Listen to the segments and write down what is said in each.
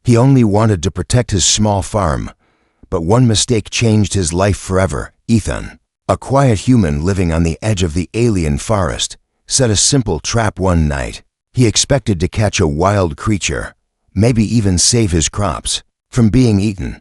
He only wanted to protect his small farm. But one mistake changed his life forever. Ethan, a quiet human living on the edge of the alien forest, set a simple trap one night. He expected to catch a wild creature, maybe even save his crops from being eaten.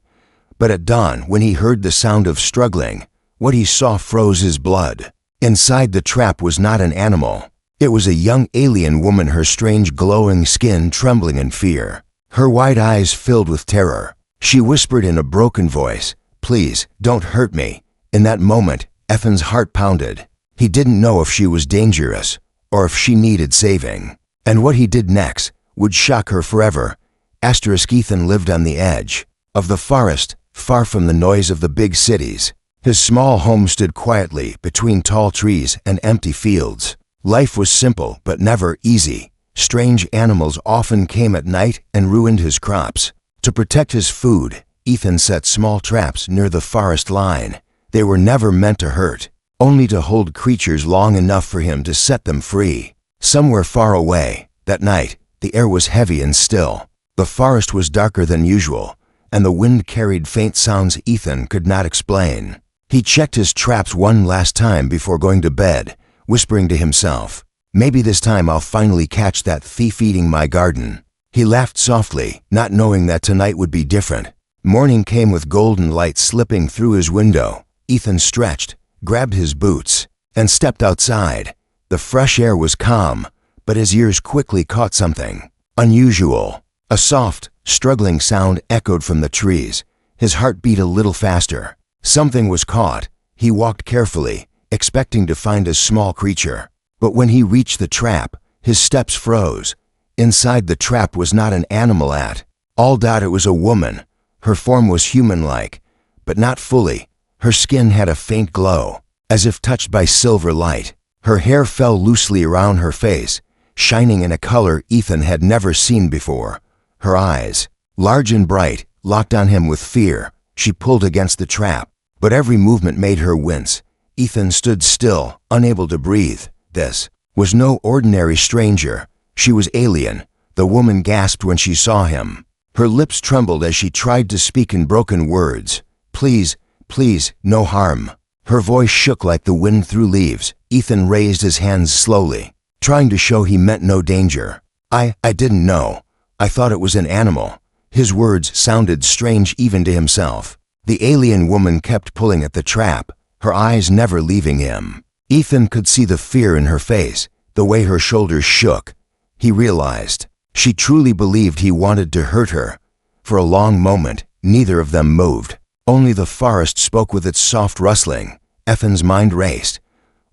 But at dawn, when he heard the sound of struggling, what he saw froze his blood. Inside the trap was not an animal. It was a young alien woman, her strange glowing skin trembling in fear, her wide eyes filled with terror. She whispered in a broken voice, "Please, don't hurt me." In that moment, Ethan's heart pounded. He didn't know if she was dangerous or if she needed saving. And what he did next would shock her forever. Ethan lived on the edge of the forest, far from the noise of the big cities. His small home stood quietly between tall trees and empty fields. Life was simple but never easy. Strange animals often came at night and ruined his crops. To protect his food, Ethan set small traps near the forest line. They were never meant to hurt, only to hold creatures long enough for him to set them free. Somewhere far away, that night, the air was heavy and still. The forest was darker than usual, and the wind carried faint sounds Ethan could not explain. He checked his traps one last time before going to bed, whispering to himself, "Maybe this time I'll finally catch that thief eating my garden." He laughed softly, not knowing that tonight would be different. Morning came with golden light slipping through his window. Ethan stretched, grabbed his boots, and stepped outside. The fresh air was calm, but his ears quickly caught something unusual. A soft, struggling sound echoed from the trees. His heart beat a little faster. Something was caught. He walked carefully, expecting to find a small creature. But when he reached the trap, his steps froze. Inside the trap was not an animal at all. It was a woman. Her form was human-like, but not fully. Her skin had a faint glow, as if touched by silver light. Her hair fell loosely around her face, shining in a color Ethan had never seen before. Her eyes, large and bright, locked on him with fear. She pulled against the trap, but every movement made her wince. Ethan stood still, unable to breathe. This was no ordinary stranger. She was alien. The woman gasped when she saw him. Her lips trembled as she tried to speak in broken words. "Please, please, no harm." Her voice shook like the wind through leaves. Ethan raised his hands slowly, trying to show he meant no danger. I didn't know. I thought it was an animal." His words sounded strange even to himself. The alien woman kept pulling at the trap, her eyes never leaving him. Ethan could see the fear in her face, the way her shoulders shook. He realized she truly believed he wanted to hurt her. For a long moment, neither of them moved. Only the forest spoke with its soft rustling. Ethan's mind raced.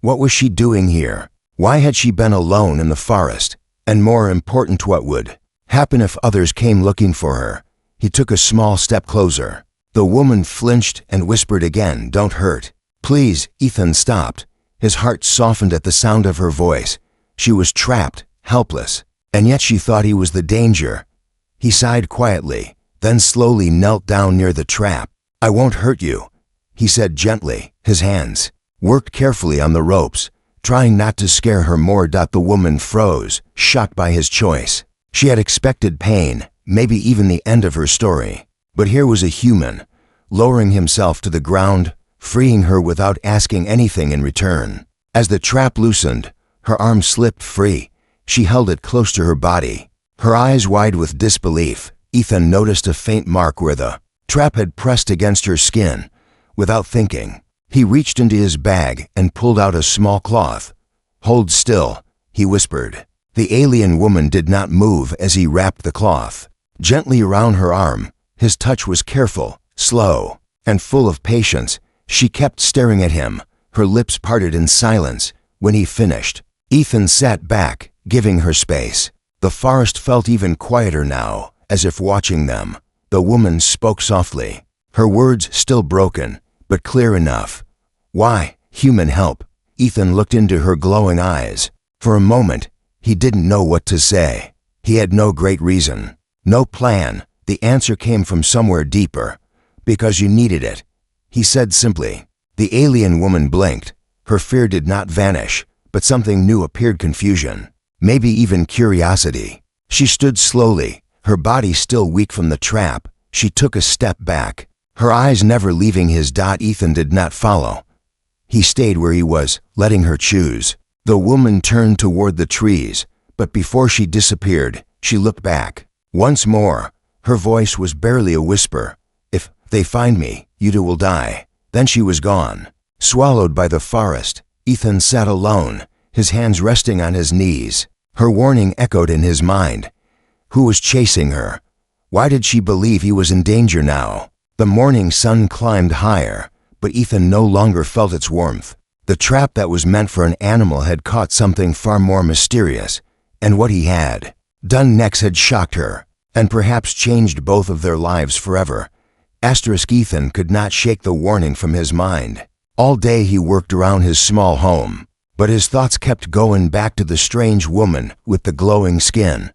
What was she doing here? Why had she been alone in the forest? And more important, what would happen if others came looking for her? He took a small step closer. The woman flinched and whispered again, "Don't hurt." "Please." Ethan stopped. His heart softened at the sound of her voice. She was trapped, helpless, and yet she thought he was the danger. He sighed quietly, then slowly knelt down near the trap. "I won't hurt you," he said gently. His hands worked carefully on the ropes, trying not to scare her more. The woman froze, shocked by his choice. She had expected pain, maybe even the end of her story. But here was a human, lowering himself to the ground, freeing her without asking anything in return. As the trap loosened, her arm slipped free. She held it close to her body, her eyes wide with disbelief. Ethan noticed a faint mark where the trap had pressed against her skin. Without thinking, he reached into his bag and pulled out a small cloth. "Hold still," he whispered. The alien woman did not move as he wrapped the cloth gently around her arm. His touch was careful, slow, and full of patience. She kept staring at him, her lips parted in silence. When he finished, Ethan sat back, giving her space. The forest felt even quieter now, as if watching them. The woman spoke softly, her words still broken, but clear enough. "Why, human help?" Ethan looked into her glowing eyes. For a moment, he didn't know what to say. He had no great reason, no plan. The answer came from somewhere deeper. "Because you needed it," he said simply. The alien woman blinked. Her fear did not vanish, but something new appeared: confusion, maybe even curiosity. She stood slowly, Her body still weak from the trap, she took a step back, her eyes never leaving his. Ethan did not follow. He stayed where he was, letting her choose. The woman turned toward the trees, but before she disappeared, she looked back. Once more, her voice was barely a whisper. "If they find me, you two will die." Then she was gone. Swallowed by the forest, Ethan sat alone, his hands resting on his knees. Her warning echoed in his mind. Who was chasing her? Why did she believe he was in danger now? The morning sun climbed higher, but Ethan no longer felt its warmth. The trap that was meant for an animal had caught something far more mysterious, and what he had done next had shocked her, and perhaps changed both of their lives forever. Ethan could not shake the warning from his mind. All day he worked around his small home, but his thoughts kept going back to the strange woman with the glowing skin.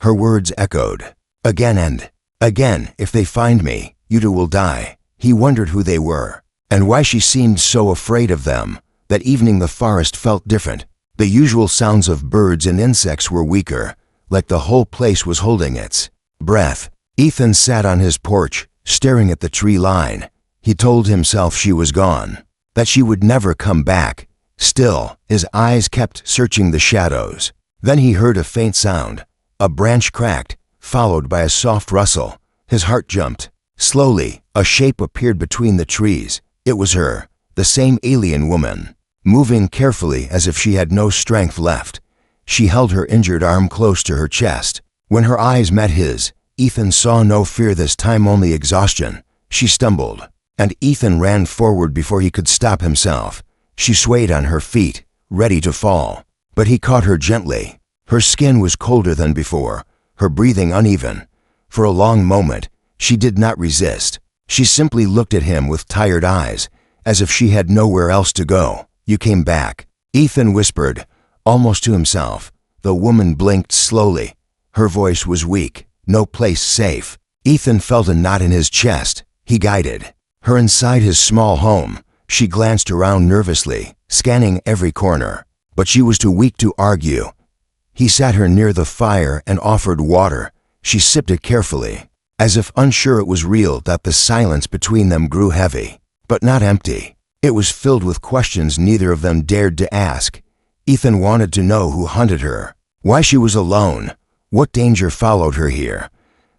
Her words echoed, again and again, "If they find me, you two will die." He wondered who they were, and why she seemed so afraid of them. That evening the forest felt different. The usual sounds of birds and insects were weaker, like the whole place was holding its breath. Ethan sat on his porch, staring at the tree line. He told himself she was gone, that she would never come back. Still, his eyes kept searching the shadows. Then he heard a faint sound. A branch cracked, followed by a soft rustle. His heart jumped. Slowly, a shape appeared between the trees. It was her, the same alien woman, moving carefully as if she had no strength left. She held her injured arm close to her chest. When her eyes met his, Ethan saw no fear this time, only exhaustion. She stumbled, and Ethan ran forward before he could stop himself. She swayed on her feet, ready to fall, but he caught her gently. Her skin was colder than before, her breathing uneven. For a long moment, she did not resist. She simply looked at him with tired eyes, as if she had nowhere else to go. "You came back," Ethan whispered, almost to himself. The woman blinked slowly. Her voice was weak. "No place safe." Ethan felt a knot in his chest. He guided her inside his small home. She glanced around nervously, scanning every corner, but she was too weak to argue. He sat her near the fire and offered water. She sipped it carefully, as if unsure it was real. That the silence between them grew heavy, but not empty. It was filled with questions neither of them dared to ask. Ethan wanted to know who hunted her, why she was alone, what danger followed her here.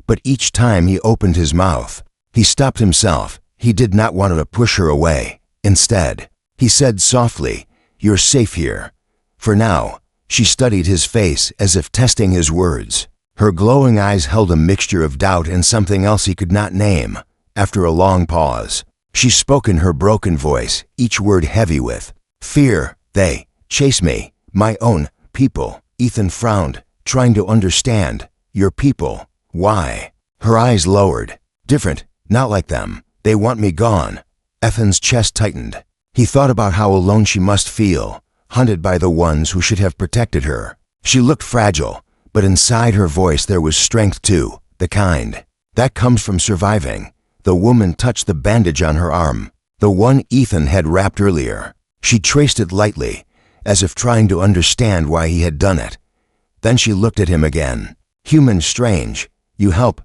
But each time he opened his mouth, he stopped himself. He did not want to push her away. Instead, he said softly, "You're safe here. For now." She studied his face as if testing his words. Her glowing eyes held a mixture of doubt and something else he could not name. After a long pause, she spoke in her broken voice, each word heavy with fear. "They chase me, my own people." Ethan frowned, trying to understand. "Your people? Why?" Her eyes lowered. "Different, not like them. They want me gone." Ethan's chest tightened. He thought about how alone she must feel, hunted by the ones who should have protected her. She looked fragile, but inside her voice there was strength too, the kind that comes from surviving. The woman touched the bandage on her arm, the one Ethan had wrapped earlier. She traced it lightly, as if trying to understand why he had done it. Then she looked at him again. "Human strange. You help,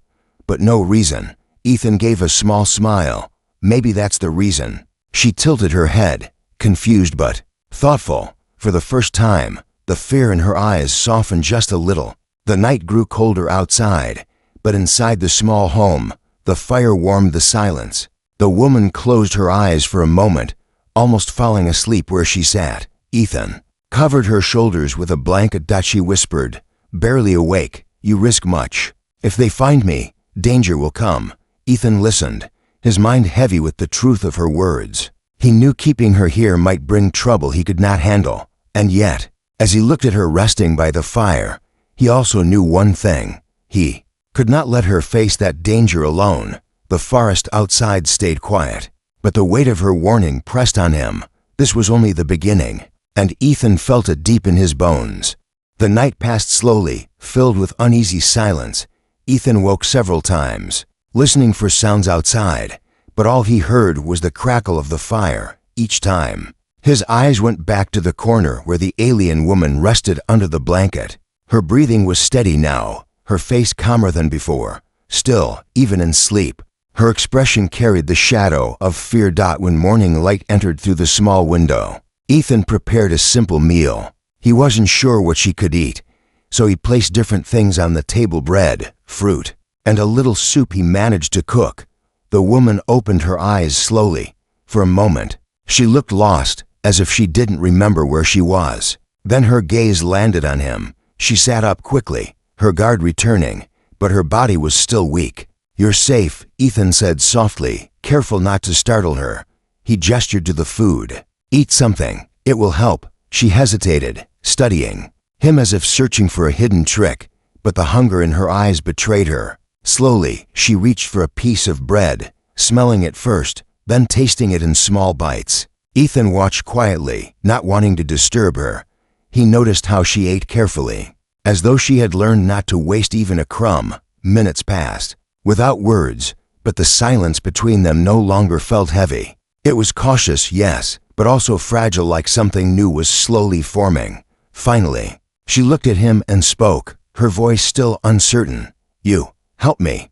but no reason." Ethan gave a small smile. "Maybe that's the reason." She tilted her head, confused but thoughtful. For the first time, the fear in her eyes softened just a little. The night grew colder outside, but inside the small home, the fire warmed the silence. The woman closed her eyes for a moment, almost falling asleep where she sat. Ethan covered her shoulders with a blanket. She whispered, barely awake, "You risk much. If they find me, danger will come." Ethan listened, his mind heavy with the truth of her words. He knew keeping her here might bring trouble he could not handle. And yet, as he looked at her resting by the fire, he also knew one thing. He could not let her face that danger alone. The forest outside stayed quiet, but the weight of her warning pressed on him. This was only the beginning, and Ethan felt it deep in his bones. The night passed slowly, filled with uneasy silence. Ethan woke several times, listening for sounds outside, but all he heard was the crackle of the fire. Each time, his eyes went back to the corner where the alien woman rested under the blanket. Her breathing was steady now, her face calmer than before. Still, even in sleep, her expression carried the shadow of fear. When morning light entered through the small window, Ethan prepared a simple meal. He wasn't sure what she could eat, so he placed different things on the table: bread, fruit, and a little soup he managed to cook. The woman opened her eyes slowly. For a moment, she looked lost, as if she didn't remember where she was. Then her gaze landed on him. She sat up quickly, her guard returning, but her body was still weak. "You're safe," Ethan said softly, careful not to startle her. He gestured to the food. "Eat something. It will help." She hesitated, studying him as if searching for a hidden trick, but the hunger in her eyes betrayed her. Slowly, she reached for a piece of bread, smelling it first, then tasting it in small bites. Ethan watched quietly, not wanting to disturb her. He noticed how she ate carefully, as though she had learned not to waste even a crumb. Minutes passed, without words, but the silence between them no longer felt heavy. It was cautious, yes, but also fragile, like something new was slowly forming. Finally, she looked at him and spoke, her voice still uncertain. "You help me."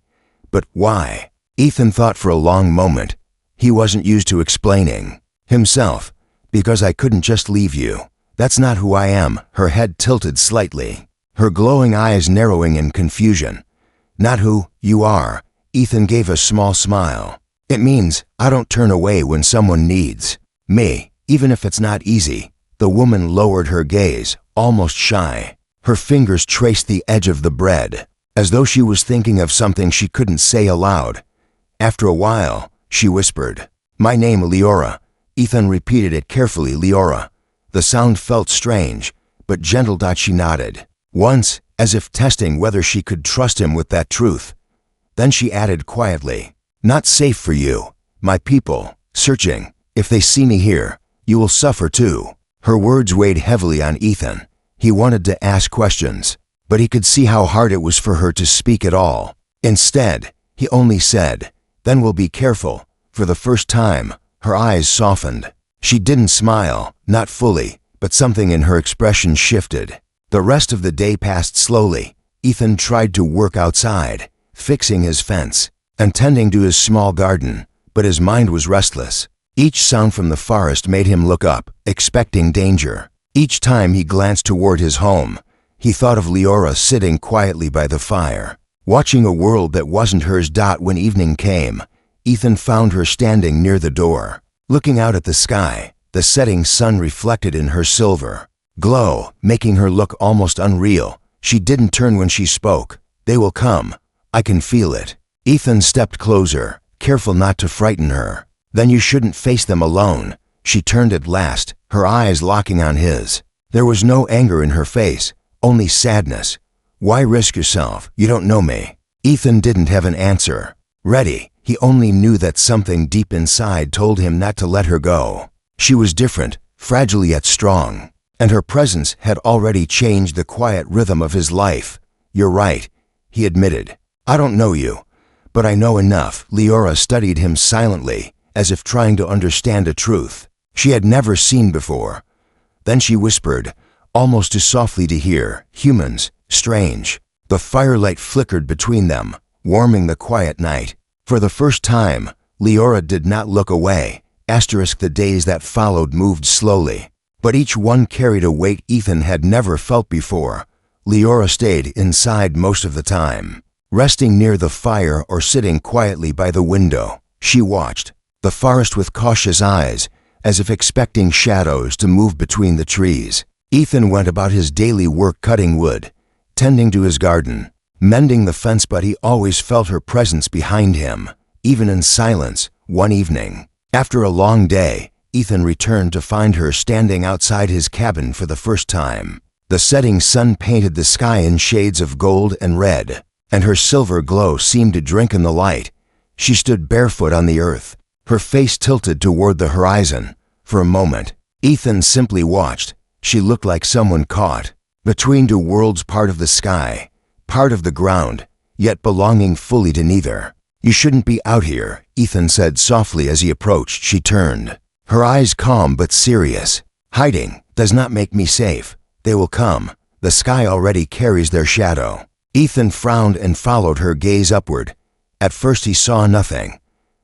"But why?" Ethan thought for a long moment. He wasn't used to explaining himself. "Because I couldn't just leave you. That's not who I am." Her head tilted slightly, her glowing eyes narrowing in confusion. "Not who you are." Ethan gave a small smile. "It means I don't turn away when someone needs me, even if it's not easy." The woman lowered her gaze, almost shy. Her fingers traced the edge of the bread, as though she was thinking of something she couldn't say aloud. After a while, she whispered, "My name, Leora." Ethan repeated it carefully, "Leora." The sound felt strange, but gentle. She nodded once, as if testing whether she could trust him with that truth. Then she added quietly, "Not safe for you. My people, searching. If they see me here, you will suffer too." Her words weighed heavily on Ethan. He wanted to ask questions, but he could see how hard it was for her to speak at all. Instead, he only said, "Then we'll be careful." For the first time, her eyes softened. She didn't smile, not fully, but something in her expression shifted. The rest of the day passed slowly. Ethan tried to work outside, fixing his fence and tending to his small garden, but his mind was restless. Each sound from the forest made him look up, expecting danger. Each time he glanced toward his home, he thought of Leora sitting quietly by the fire, watching a world that wasn't hers. When evening came, Ethan found her standing near the door, looking out at the sky. The setting sun reflected in her silver glow, making her look almost unreal. She didn't turn when she spoke. "They will come. I can feel it." Ethan stepped closer, careful not to frighten her. "Then you shouldn't face them alone." She turned at last, her eyes locking on his. There was no anger in her face, only sadness. "Why risk yourself? You don't know me." Ethan didn't have an answer ready. He only knew that something deep inside told him not to let her go. She was different, fragile yet strong, and her presence had already changed the quiet rhythm of his life. "You're right," he admitted. "I don't know you, but I know enough." Leora studied him silently, as if trying to understand a truth she had never seen before. Then she whispered, almost too softly to hear, "Humans, strange." The firelight flickered between them, warming the quiet night. For the first time, Leora did not look away. The days that followed moved slowly, but each one carried a weight Ethan had never felt before. Leora stayed inside most of the time, resting near the fire or sitting quietly by the window. She watched the forest with cautious eyes, as if expecting shadows to move between the trees. Ethan went about his daily work, cutting wood, tending to his garden, mending the fence, but he always felt her presence behind him, even in silence. One evening, after a long day, Ethan returned to find her standing outside his cabin for the first time. The setting sun painted the sky in shades of gold and red, and her silver glow seemed to drink in the light. She stood barefoot on the earth, her face tilted toward the horizon. For a moment, Ethan simply watched. She looked like someone caught between two worlds, part of the sky, part of the ground, yet belonging fully to neither. "You shouldn't be out here," Ethan said softly as he approached. She turned, her eyes calm but serious. "Hiding does not make me safe. They will come. The sky already carries their shadow." Ethan frowned and followed her gaze upward. At first he saw nothing.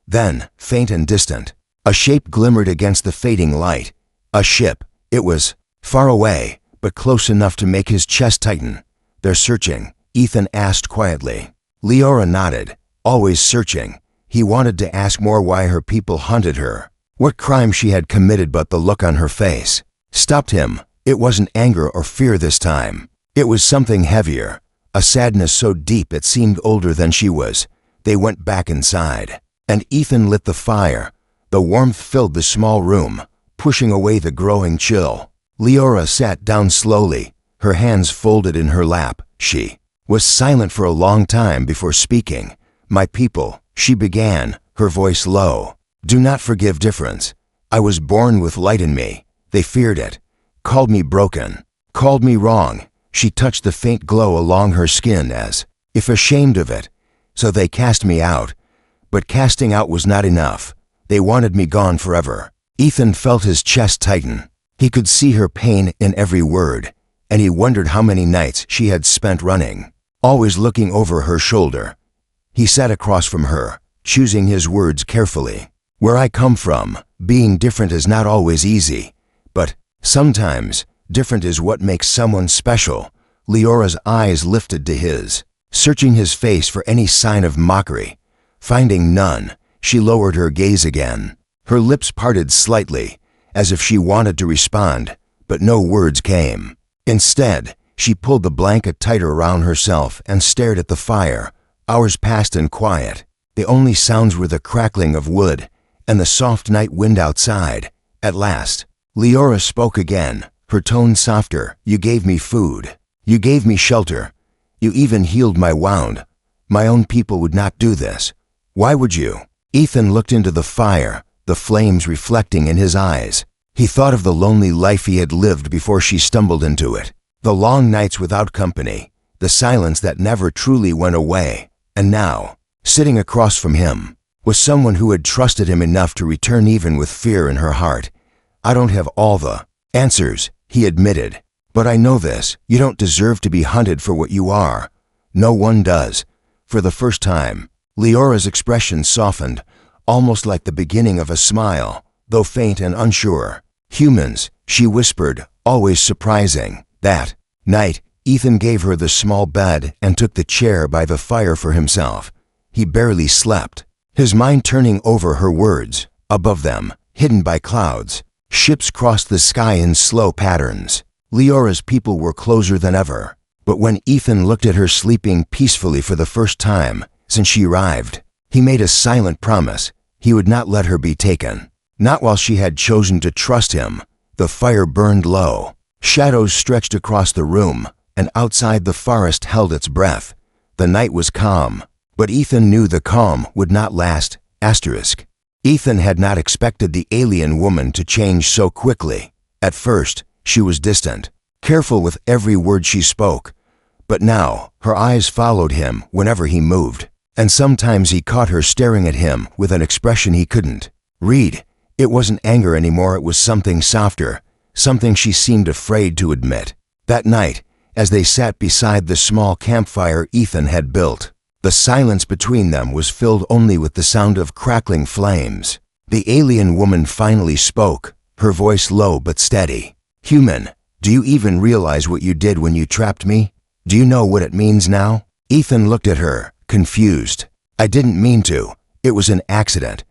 Then, faint and distant, a shape glimmered against the fading light. A ship. It was far away, but close enough to make his chest tighten. "They're searching?" Ethan asked quietly. Leora nodded. Always searching. He wanted to ask more why her people hunted her, what crime she had committed, but the look on her face stopped him. It wasn't anger or fear this time. It was something heavier, a sadness so deep it seemed older than she was. They went back inside, and Ethan lit the fire. The warmth filled the small room, pushing away the growing chill. Leora sat down slowly, her hands folded in her lap. She was silent for a long time before speaking. "My people," she began, her voice low. "Do not forgive difference. I was born with light in me. They feared it, called me broken, called me wrong." She touched the faint glow along her skin as if ashamed of it. "So they cast me out. But casting out was not enough. They wanted me gone forever." Ethan felt his chest tighten. He could see her pain in every word, and he wondered how many nights she had spent running, always looking over her shoulder. He sat across from her, choosing his words carefully. "Where I come from, being different is not always easy, but sometimes different is what makes someone special." Leora's eyes lifted to his, searching his face for any sign of mockery. Finding none, she lowered her gaze again. Her lips parted slightly, as if she wanted to respond, but no words came. Instead, she pulled the blanket tighter around herself and stared at the fire. Hours passed in quiet. The only sounds were the crackling of wood and the soft night wind outside. At last, Leora spoke again, her tone softer. "You gave me food. You gave me shelter. You even healed my wound. My own people would not do this. Why would you?" Ethan looked into the fire, the flames reflecting in his eyes. He thought of the lonely life he had lived before she stumbled into it. The long nights without company, the silence that never truly went away. And now, sitting across from him, was someone who had trusted him enough to return even with fear in her heart. "I don't have all the answers," he admitted. "But I know this. You don't deserve to be hunted for what you are. No one does." For the first time, Leora's expression softened, almost like the beginning of a smile, though faint and unsure. "Humans," she whispered, "always surprising." That night, Ethan gave her the small bed and took the chair by the fire for himself. He barely slept, his mind turning over her words. Above them, hidden by clouds, ships crossed the sky in slow patterns. Leora's people were closer than ever. But when Ethan looked at her sleeping peacefully for the first time since she arrived, he made a silent promise. He would not let her be taken. Not while she had chosen to trust him. The fire burned low. Shadows stretched across the room, and outside the forest held its breath. The night was calm, but Ethan knew the calm would not last. Ethan had not expected the alien woman to change so quickly. At first, she was distant, careful with every word she spoke. But now, her eyes followed him whenever he moved, and sometimes he caught her staring at him with an expression he couldn't read. It wasn't anger anymore, it was something softer, something she seemed afraid to admit. That night, as they sat beside the small campfire Ethan had built, the silence between them was filled only with the sound of crackling flames. The alien woman finally spoke, her voice low but steady. "Human, do you even realize what you did when you trapped me? Do you know what it means now?" Ethan looked at her, confused. "I didn't mean to. It was an accident.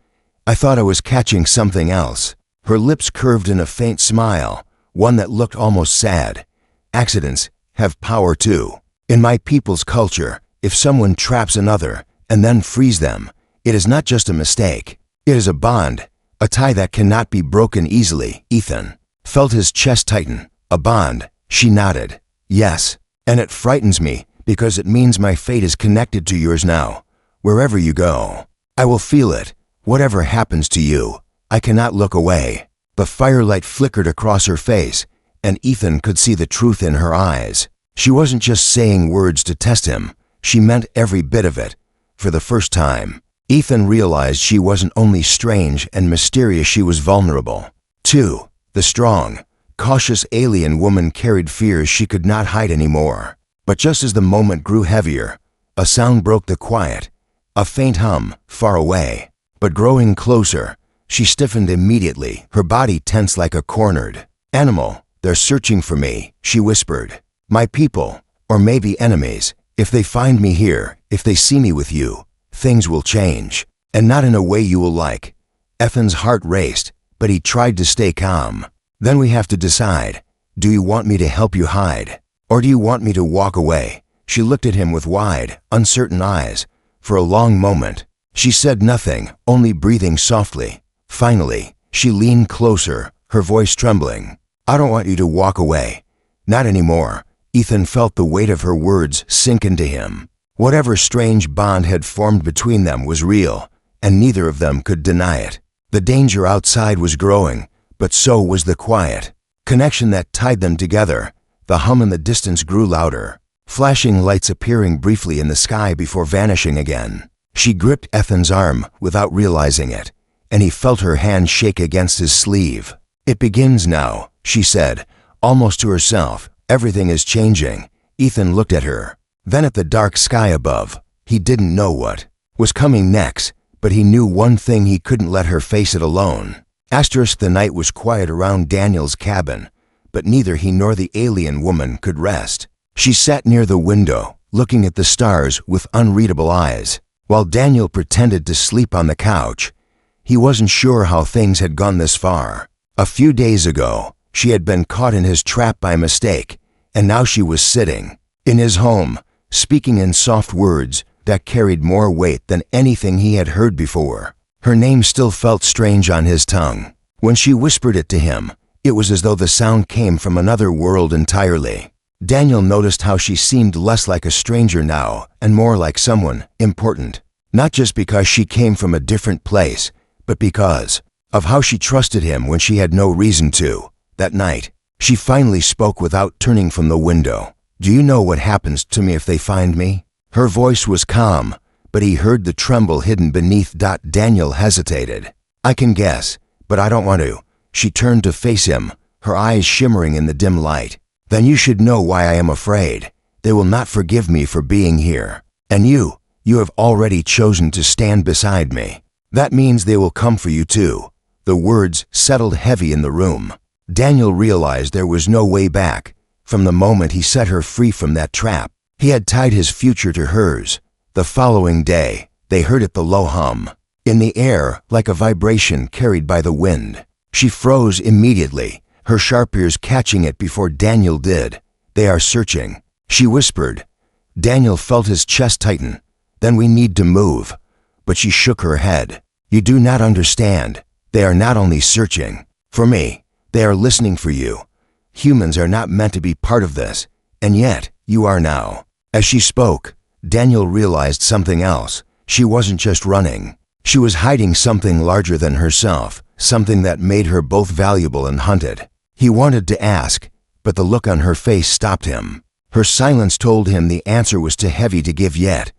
I thought I was catching something else." Her lips curved in a faint smile, one that looked almost sad. "Accidents have power too. In my people's culture, if someone traps another and then frees them, it is not just a mistake. It is a bond, a tie that cannot be broken easily." Ethan felt his chest tighten. "A bond?" She nodded. "Yes, and it frightens me because it means my fate is connected to yours now. Wherever you go, I will feel it. Whatever happens to you, I cannot look away." The firelight flickered across her face, and Ethan could see the truth in her eyes. She wasn't just saying words to test him. She meant every bit of it. For the first time, Ethan realized she wasn't only strange and mysterious, she was vulnerable, too. The strong, cautious alien woman carried fears she could not hide anymore. But just as the moment grew heavier, a sound broke the quiet, a faint hum, far away. But growing closer, she stiffened immediately, her body tense like a cornered animal. "They're searching for me," she whispered. "My people, or maybe enemies. If they find me here, if they see me with you, things will change. And not in a way you will like." Ethan's heart raced, but he tried to stay calm. "Then we have to decide. Do you want me to help you hide? Or do you want me to walk away?" She looked at him with wide, uncertain eyes. For a long moment, she said nothing, only breathing softly. Finally, she leaned closer, her voice trembling. "I don't want you to walk away. Not anymore." Ethan felt the weight of her words sink into him. Whatever strange bond had formed between them was real, and neither of them could deny it. The danger outside was growing, but so was the quiet connection that tied them together. The hum in the distance grew louder, flashing lights appearing briefly in the sky before vanishing again. She gripped Ethan's arm without realizing it, and he felt her hand shake against his sleeve. "It begins now," she said, almost to herself. "Everything is changing." Ethan looked at her, then at the dark sky above. He didn't know what was coming next, but he knew one thing: he couldn't let her face it alone. The night was quiet around Daniel's cabin, but neither he nor the alien woman could rest. She sat near the window, looking at the stars with unreadable eyes, while Daniel pretended to sleep on the couch. He wasn't sure how things had gone this far. A few days ago, she had been caught in his trap by mistake, and now she was sitting in his home, speaking in soft words that carried more weight than anything he had heard before. Her name still felt strange on his tongue. When she whispered it to him, it was as though the sound came from another world entirely. Daniel noticed how she seemed less like a stranger now and more like someone important, not just because she came from a different place, but because of how she trusted him when she had no reason to. That night, she finally spoke without turning from the window. "Do you know what happens to me if they find me?" Her voice was calm, but he heard the tremble hidden beneath. Daniel hesitated. "I can guess, but I don't want to." She turned to face him, her eyes shimmering in the dim light. "Then you should know why I am afraid. They will not forgive me for being here. And you have already chosen to stand beside me. That means they will come for you too." The words settled heavy in the room. Daniel realized there was no way back. From the moment he set her free from that trap, he had tied his future to hers. The following day, they heard it, the low hum in the air, like a vibration carried by the wind. She froze immediately, her sharp ears catching it before Daniel did. "They are searching," she whispered. Daniel felt his chest tighten. "Then we need to move." But she shook her head. "You do not understand. They are not only searching for me, they are listening for you. Humans are not meant to be part of this, and yet you are now." As she spoke, Daniel realized something else. She wasn't just running. She was hiding something larger than herself, something that made her both valuable and hunted. He wanted to ask, but the look on her face stopped him. Her silence told him the answer was too heavy to give yet.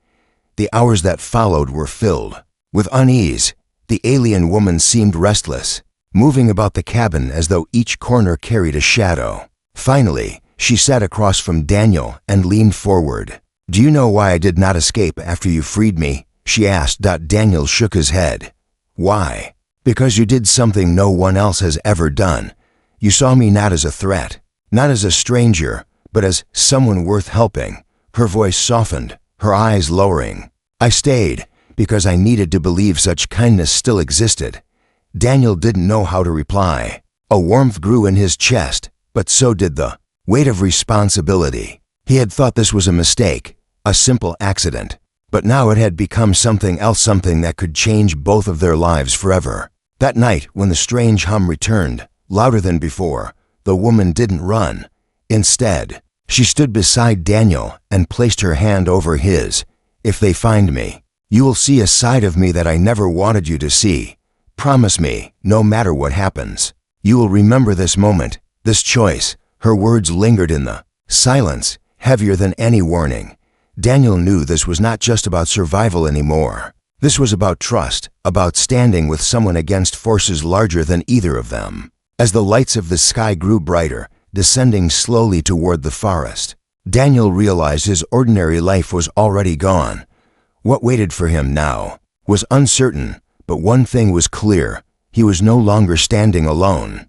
The hours that followed were filled with unease. The alien woman seemed restless, moving about the cabin as though each corner carried a shadow. Finally, she sat across from Daniel and leaned forward. "Do you know why I did not escape after you freed me?" she asked. Daniel shook his head. "Why?" "Because you did something no one else has ever done. You saw me not as a threat, not as a stranger, but as someone worth helping." Her voice softened, her eyes lowering. "I stayed because I needed to believe such kindness still existed." Daniel didn't know how to reply. A warmth grew in his chest, but so did the weight of responsibility. He had thought this was a mistake, a simple accident, but now it had become something else, something that could change both of their lives forever. That night, when the strange hum returned, louder than before, the woman didn't run. Instead, she stood beside Daniel and placed her hand over his. "If they find me, you will see a side of me that I never wanted you to see. Promise me, no matter what happens, you will remember this moment, this choice." Her words lingered in the silence, heavier than any warning. Daniel knew this was not just about survival anymore. This was about trust, about standing with someone against forces larger than either of them. As the lights of the sky grew brighter, descending slowly toward the forest, Daniel realized his ordinary life was already gone. What waited for him now was uncertain, but one thing was clear: he was no longer standing alone.